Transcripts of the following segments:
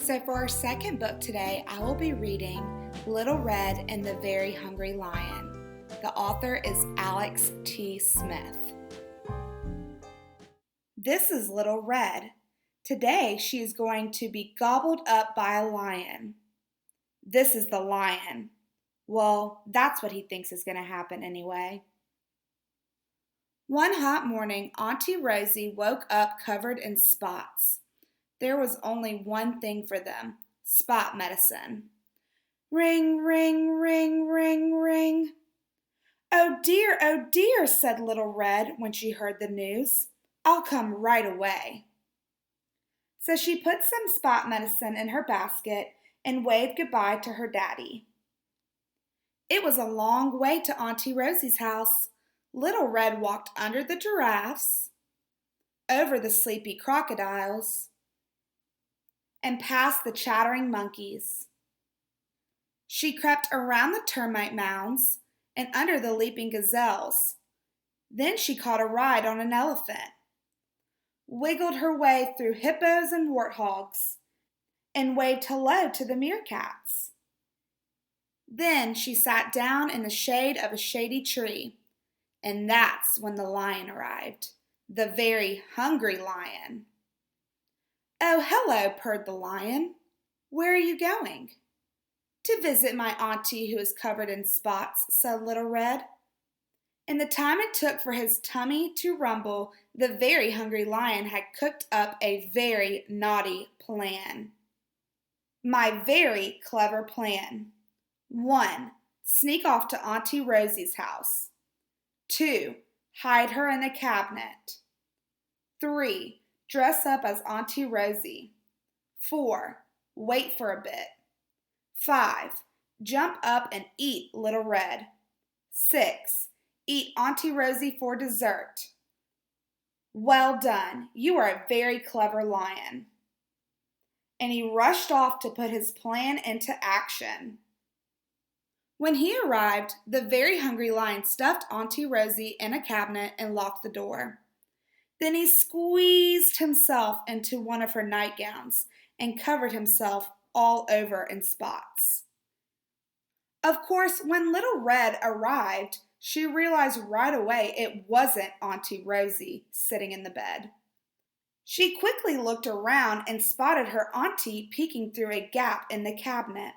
So for our second book today, I will be reading Little Red and the Very Hungry Lion. The author is Alex T. Smith. This is Little Red. Today she is going to be gobbled up by a lion. This is the lion. Well, that's what he thinks is going to happen anyway. One hot morning, Auntie Rosie woke up covered in spots. There was only one thing for them, spot medicine. Ring, ring, ring, ring, ring. Oh dear, said Little Red when she heard the news. I'll come right away. So she put some spot medicine in her basket and waved goodbye to her daddy. It was a long way to Auntie Rosie's house. Little Red walked under the giraffes, over the sleepy crocodiles, and past the chattering monkeys. She crept around the termite mounds and under the leaping gazelles. Then she caught a ride on an elephant, wiggled her way through hippos and warthogs, and waved hello to the meerkats. Then she sat down in the shade of a shady tree, and that's when the lion arrived, the very hungry lion. Oh, hello, purred the lion. Where are you going? To visit my auntie who is covered in spots, said Little Red. In the time it took for his tummy to rumble, the very hungry lion had cooked up a very naughty plan. My very clever plan. 1. Sneak off to Auntie Rosie's house. 2. Hide her in the cabinet. 3. Dress up as Auntie Rosie. 4. Wait for a bit. 5. Jump up and eat Little Red. 6. Eat Auntie Rosie for dessert. Well done. You are a very clever lion. And he rushed off to put his plan into action. When he arrived, the very hungry lion stuffed Auntie Rosie in a cabinet and locked the door. Then he squeezed himself into one of her nightgowns and covered himself all over in spots. Of course, when Little Red arrived, she realized right away it wasn't Auntie Rosie sitting in the bed. She quickly looked around and spotted her auntie peeking through a gap in the cabinet.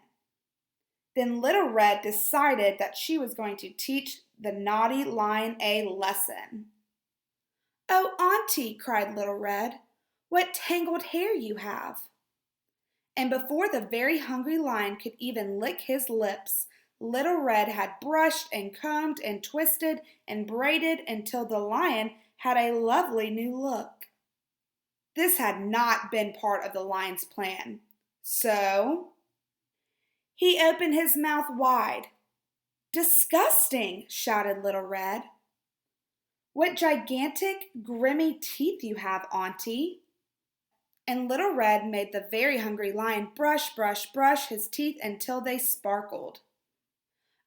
Then Little Red decided that she was going to teach the naughty lion a lesson. Oh, Auntie, cried Little Red, what tangled hair you have. And before the very hungry lion could even lick his lips, Little Red had brushed and combed and twisted and braided until the lion had a lovely new look. This had not been part of the lion's plan. So he opened his mouth wide. Disgusting, shouted Little Red. What gigantic, grimy teeth you have, Auntie. And Little Red made the very hungry lion brush his teeth until they sparkled.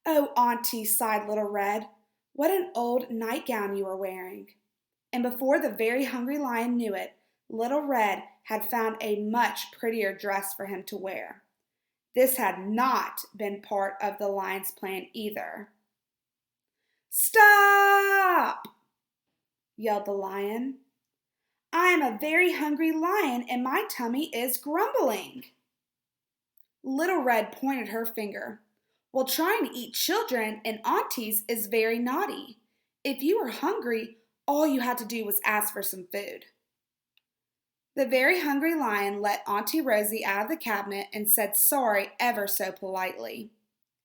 Oh, Auntie, sighed Little Red, what an old nightgown you are wearing. And before the very hungry lion knew it, Little Red had found a much prettier dress for him to wear. This had not been part of the lion's plan either. Stop! Yelled the lion. I am a very hungry lion and my tummy is grumbling. Little Red pointed her finger. Well, trying to eat children and aunties is very naughty. If you were hungry, all you had to do was ask for some food. The very hungry lion let Auntie Rosie out of the cabinet and said sorry ever so politely.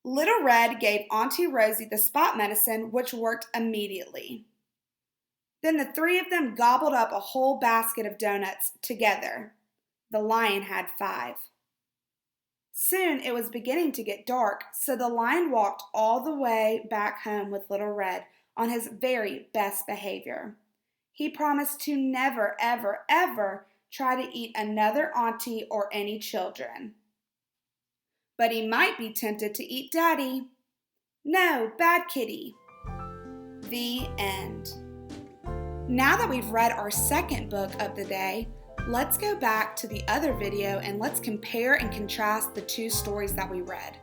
Little Red gave Auntie Rosie the spot medicine, which worked immediately. Then the three of them gobbled up a whole basket of donuts together. The lion had 5. Soon it was beginning to get dark, so the lion walked all the way back home with Little Red on his very best behavior. He promised to never, ever, ever try to eat another auntie or any children. But he might be tempted to eat Daddy. No, bad kitty. The end. Now that we've read our second book of the day, Let's go back to the other video and let's compare and contrast the two stories that we read.